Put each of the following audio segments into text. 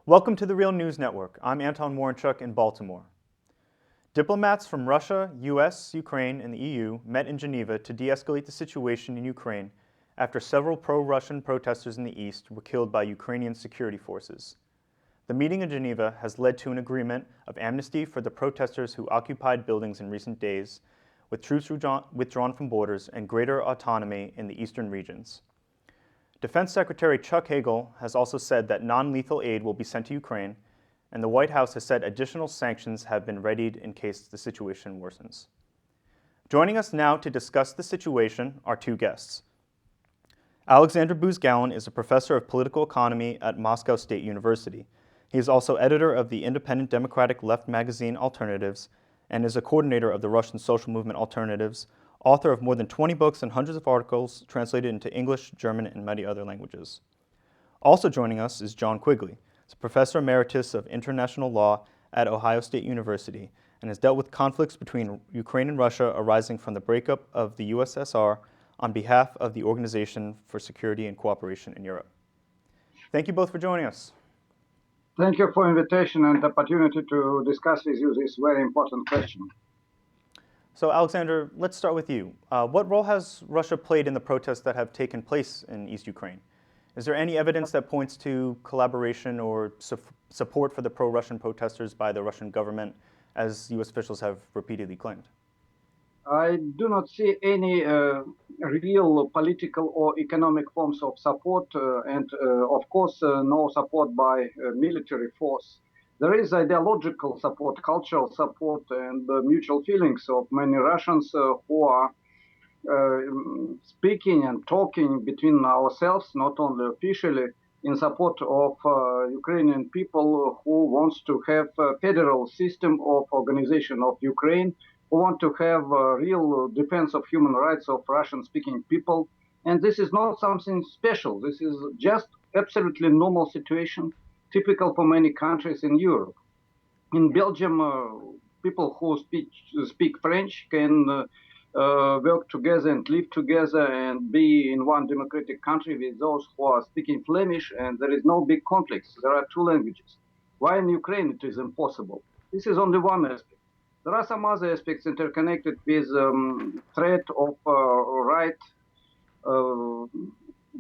Welcome to the Real News Network. I'm Anton Woronczuk in Baltimore. Diplomats from Russia, US, Ukraine, and the EU met in Geneva to de-escalate the situation in Ukraine after several pro-Russian protesters in the east were killed by Ukrainian security forces. The meeting in Geneva has led to an agreement of amnesty for the protesters who occupied buildings in recent days, with troops withdrawn from borders and greater autonomy in the eastern regions. Defense Secretary Chuck Hagel has also said that non-lethal aid will be sent to Ukraine, and the White House has said additional sanctions have been readied in case the situation worsens. Joining us now to discuss the situation are two guests. Aleksandr Buzgalin is a professor of political economy at Moscow State University. He is also editor of the independent democratic left magazine Alternatives and is a coordinator of the Russian social movement Alternatives, author of more than 20 books and hundreds of articles translated into English, German, and many other languages. Also joining us is John Quigley. He's a professor emeritus of international law at Ohio State University and has dealt with conflicts between Ukraine and Russia arising from the breakup of the USSR on behalf of the Organization for Security and Cooperation in Europe. Thank you both for joining us. Thank you for invitation and the opportunity to discuss with you this very important question. So, Aleksandr, let's start with you. What role has Russia played in the protests that have taken place in East Ukraine? Is there any evidence that points to collaboration or support for the pro-Russian protesters by the Russian government, as U.S. officials have repeatedly claimed? I do not see any real political or economic forms of support and, of course, no support by military force. There is ideological support, cultural support, and mutual feelings of many Russians who are speaking and talking between ourselves, not only officially, in support of Ukrainian people who wants to have a federal system of organization of Ukraine, who want to have a real defense of human rights of Russian-speaking people. And this is not something special. This is just absolutely normal situation, typical for many countries in Europe. In Belgium, people who speak French can work together and live together and be in one democratic country with those who are speaking Flemish, and there is no big conflicts. There are two languages. Why in Ukraine it is impossible? This is only one aspect. There are some other aspects interconnected with threat of right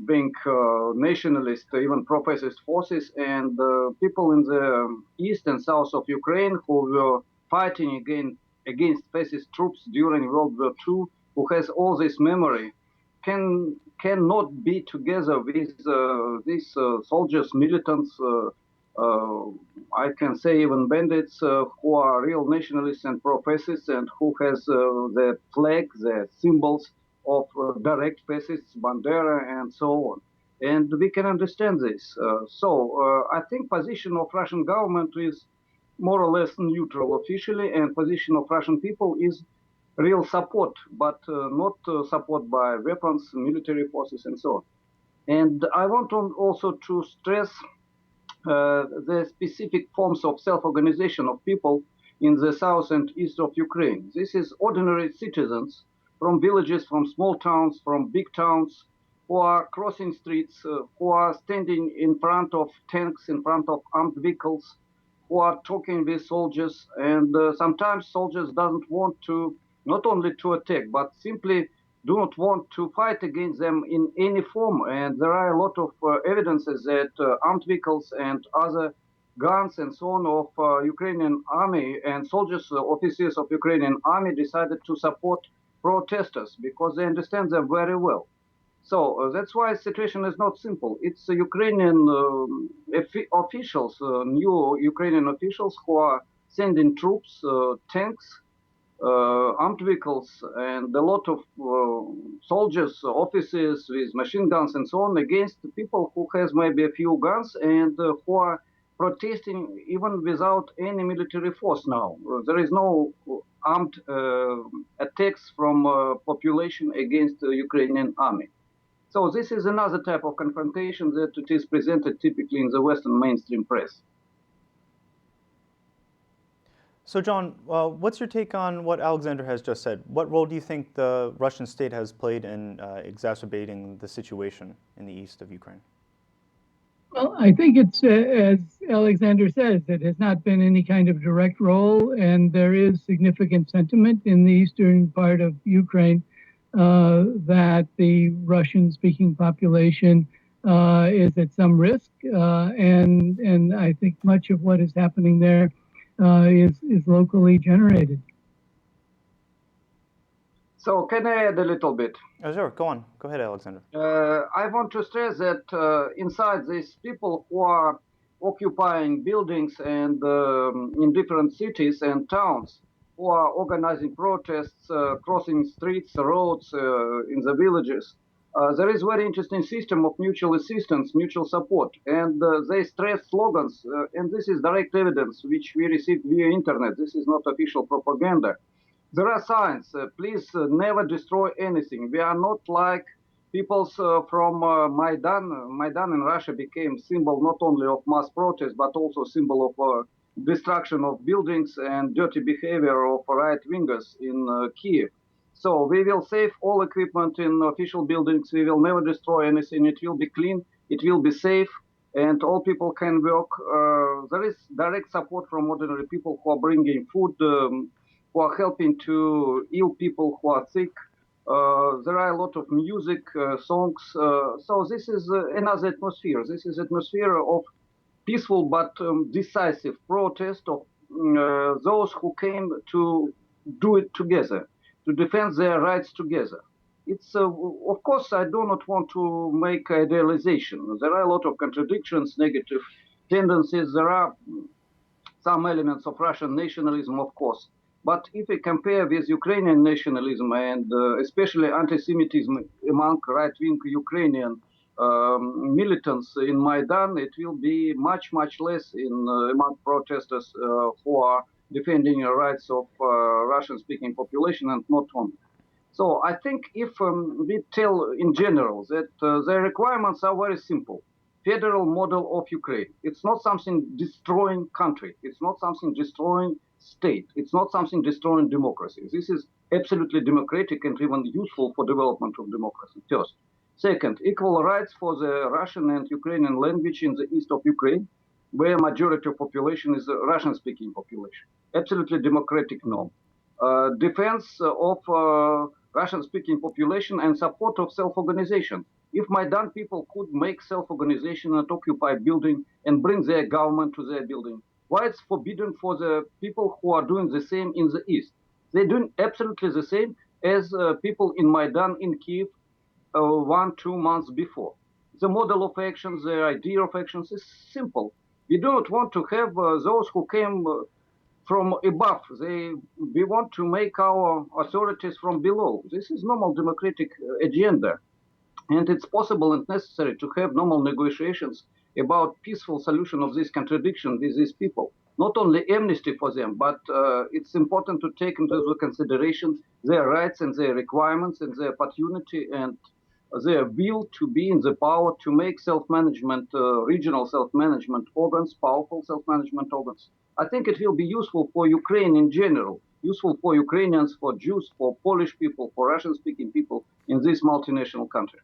being nationalist, even pro-fascist forces, and people in the east and south of Ukraine who were fighting against fascist troops during World War II, who has all this memory, cannot be together with these soldiers, militants, I can say even bandits who are real nationalists and pro-fascists and who has the flag, the symbols of direct fascists, Bandera, and so on. And we can understand this. I think position of Russian government is more or less neutral officially, and position of Russian people is real support, but not support by weapons, military forces, and so on. And I want also to stress the specific forms of self-organization of people in the south and east of Ukraine. This is ordinary citizens from villages, from small towns, from big towns, who are crossing streets, who are standing in front of tanks, in front of armed vehicles, who are talking with soldiers, and sometimes soldiers doesn't want to, not only to attack, but simply do not want to fight against them in any form. And there are a lot of evidences that armed vehicles and other guns and so on of Ukrainian army and soldiers, officers of Ukrainian army decided to support protesters because they understand them very well. So that's why the situation is not simple. It's Ukrainian officials, new Ukrainian officials who are sending troops, tanks, armed vehicles, and a lot of soldiers, officers with machine guns and so on against people who has maybe a few guns and who are protesting even without any military force now. There is no armed attacks from population against the Ukrainian army. So this is another type of confrontation that it is presented typically in the Western mainstream press. So, John, what's your take on what Aleksandr has just said? What role do you think the Russian state has played in exacerbating the situation in the east of Ukraine? Well, I think it's, as Alexander says, it has not been any kind of direct role, and there is significant sentiment in the eastern part of Ukraine that the Russian speaking population is at some risk. And I think much of what is happening there is locally generated. So can I add a little bit? Sure, go on. Go ahead, Alexander. I want to stress that inside these people who are occupying buildings and in different cities and towns, who are organizing protests, crossing streets, roads in the villages, there is very interesting system of mutual assistance, mutual support, and they stress slogans, and this is direct evidence which we received via internet. This is not official propaganda. There are signs. Please never destroy anything. We are not like peoples from Maidan. Maidan in Russia became symbol not only of mass protest but also symbol of destruction of buildings and dirty behavior of right wingers in Kiev. So we will save all equipment in official buildings. We will never destroy anything. It will be clean. It will be safe. And all people can work. There is direct support from ordinary people who are bringing food, who are helping to ill people who are sick. There are a lot of music, songs. So this is another atmosphere. This is atmosphere of peaceful but decisive protest of those who came to do it together, to defend their rights together. It's of course I do not want to make idealization. There are a lot of contradictions, negative tendencies. There are some elements of Russian nationalism, of course. But if we compare with Ukrainian nationalism and especially anti-Semitism among right-wing Ukrainian militants in Maidan, it will be much, much less in among protesters who are defending the rights of Russian-speaking population and not only. So I think if we tell in general that the requirements are very simple, federal model of Ukraine. It's not something destroying country. It's not something destroying state. It's not something destroying democracy. This is absolutely democratic and even useful for development of democracy. First. Second, equal rights for the Russian and Ukrainian language in the east of Ukraine, where majority of population is a Russian-speaking population. Absolutely democratic norm. Defense of Russian-speaking population and support of self-organization. If Maidan people could make self-organization and occupy building and bring their government to their building, why it's forbidden for the people who are doing the same in the east? They're doing absolutely the same as people in Maidan in Kiev 1-2 months before. The model of actions, the idea of actions is simple. We do not want to have those who came from above. We want to make our authorities from below. This is normal democratic agenda. And it's possible and necessary to have normal negotiations about peaceful solution of this contradiction with these people. Not only amnesty for them, but it's important to take into consideration their rights and their requirements and their opportunity and their will to be in the power to make self-management, regional self-management organs, powerful self-management organs. I think it will be useful for Ukraine in general, useful for Ukrainians, for Jews, for Polish people, for Russian-speaking people in this multinational country.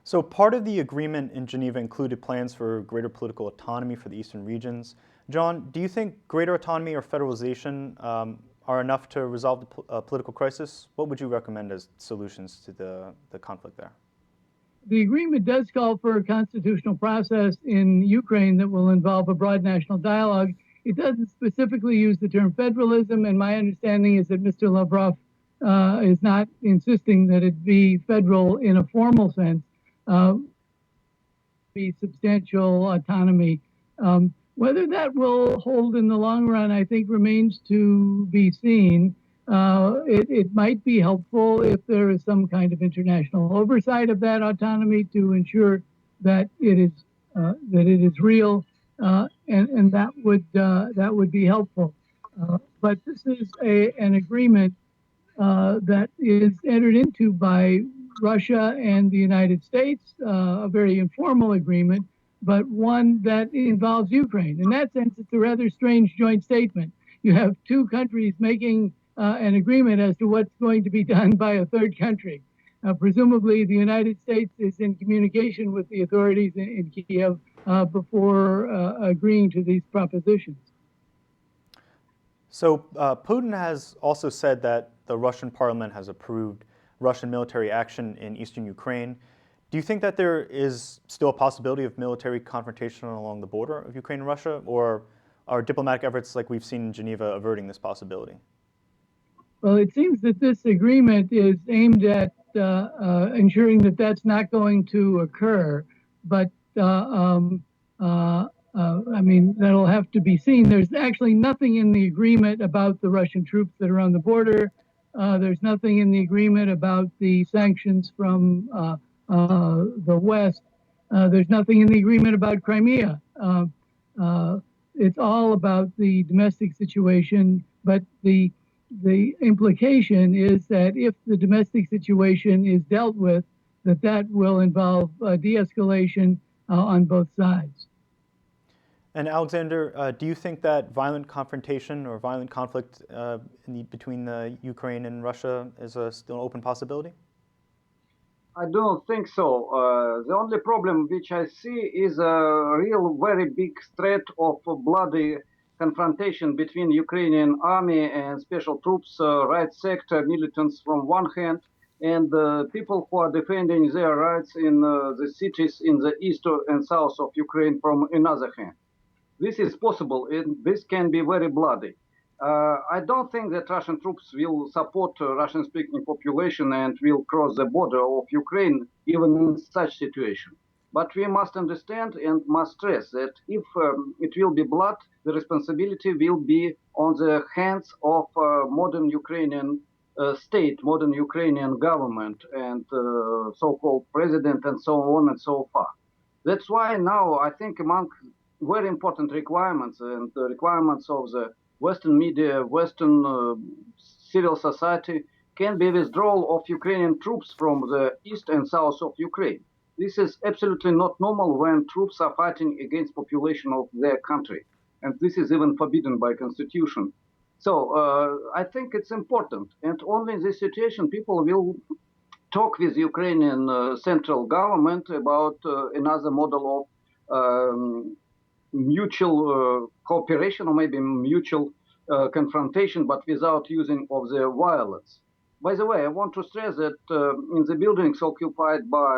So part of the agreement in Geneva included plans for greater political autonomy for the eastern regions. John, do you think greater autonomy or federalization are enough to resolve the political crisis? What would you recommend as solutions to the conflict there? The agreement does call for a constitutional process in Ukraine that will involve a broad national dialogue. It doesn't specifically use the term federalism, and my understanding is that Mr. Lavrov is not insisting that it be federal in a formal sense. Be substantial autonomy. Whether that will hold in the long run, I think, remains to be seen. It might be helpful if there is some kind of international oversight of that autonomy to ensure that it is real, and that would be helpful. But this is an agreement that is entered into by Russia and the United States, a very informal agreement, but one that involves Ukraine. In that sense, it's a rather strange joint statement. You have two countries making an agreement as to what's going to be done by a third country. Presumably, the United States is in communication with the authorities in Kiev before agreeing to these propositions. So Putin has also said that the Russian parliament has approved Russian military action in eastern Ukraine. Do you think that there is still a possibility of military confrontation along the border of Ukraine and Russia, or are diplomatic efforts like we've seen in Geneva averting this possibility? Well, it seems that this agreement is aimed at ensuring that that's not going to occur, but I mean, that'll have to be seen. There's actually nothing in the agreement about the Russian troops that are on the border. There's nothing in the agreement about the sanctions from the West. There's nothing in the agreement about Crimea. It's all about the domestic situation, but the implication is that if the domestic situation is dealt with, that will involve de-escalation on both sides. And Alexander, do you think that violent confrontation or violent conflict between Ukraine and Russia is still an open possibility? I don't think so. The only problem which I see is a real very big threat of bloody confrontation between Ukrainian army and special troops, right sector militants from one hand, and people who are defending their rights in the cities in the east and south of Ukraine from another hand. This is possible, and this can be very bloody. I don't think that Russian troops will support Russian-speaking population and will cross the border of Ukraine even in such situation. But we must understand and must stress that if it will be blood, the responsibility will be on the hands of modern Ukrainian state, modern Ukrainian government, and so-called president, and so on and so far. That's why now I think among very important requirements and the requirements of the Western media, Western civil society can be withdrawal of Ukrainian troops from the east and south of Ukraine. This is absolutely not normal when troops are fighting against population of their country. And this is even forbidden by constitution. So I think it's important. And only in this situation, people will talk with Ukrainian central government about another model of mutual cooperation or maybe mutual confrontation, but without using of the violence. By the way, I want to stress that in the buildings occupied by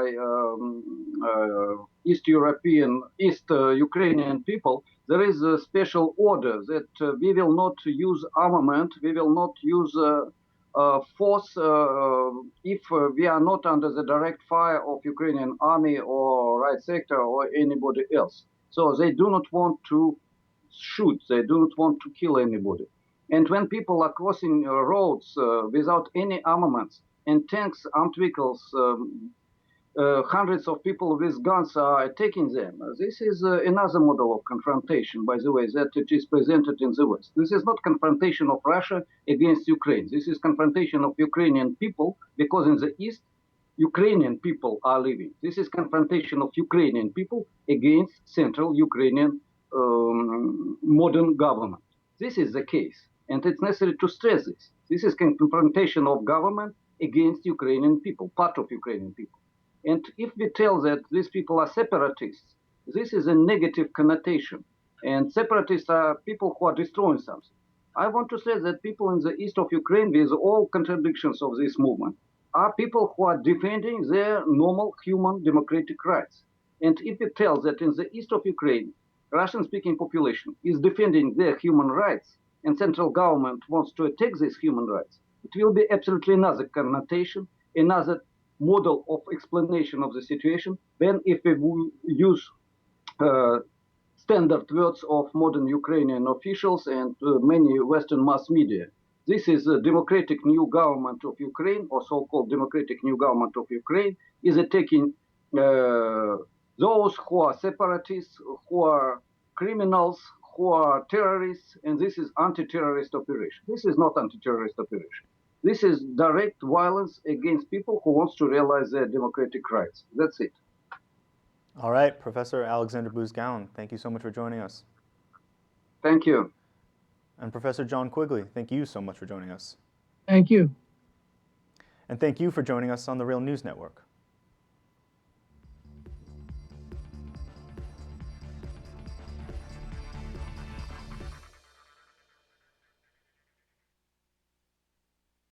East Ukrainian people, there is a special order that we will not use armament, we will not use force if we are not under the direct fire of Ukrainian army or right sector or anybody else. So they do not want to shoot, they do not want to kill anybody. And when people are crossing roads without any armaments and tanks, armed vehicles, hundreds of people with guns are attacking them, this is another model of confrontation, by the way, that it is presented in the West. This is not confrontation of Russia against Ukraine. This is confrontation of Ukrainian people, because in the East, Ukrainian people are living. This is confrontation of Ukrainian people against central Ukrainian modern government. This is the case, and it's necessary to stress this. This is confrontation of government against Ukrainian people, part of Ukrainian people. And if we tell that these people are separatists, this is a negative connotation. And separatists are people who are destroying something. I want to say that people in the east of Ukraine, with all contradictions of this movement, are people who are defending their normal human democratic rights. And if it tells that in the east of Ukraine, Russian-speaking population is defending their human rights, and central government wants to attack these human rights, it will be absolutely another connotation, another model of explanation of the situation than if we use standard words of modern Ukrainian officials and many Western mass media. This is a democratic new government of Ukraine, or so-called democratic new government of Ukraine, is attacking those who are separatists, who are criminals, who are terrorists, and this is anti-terrorist operation. This is not anti-terrorist operation. This is direct violence against people who wants to realize their democratic rights. That's it. All right, Professor Aleksandr Buzgalin, thank you so much for joining us. Thank you. And Professor John Quigley, thank you so much for joining us. Thank you. And thank you for joining us on the Real News Network.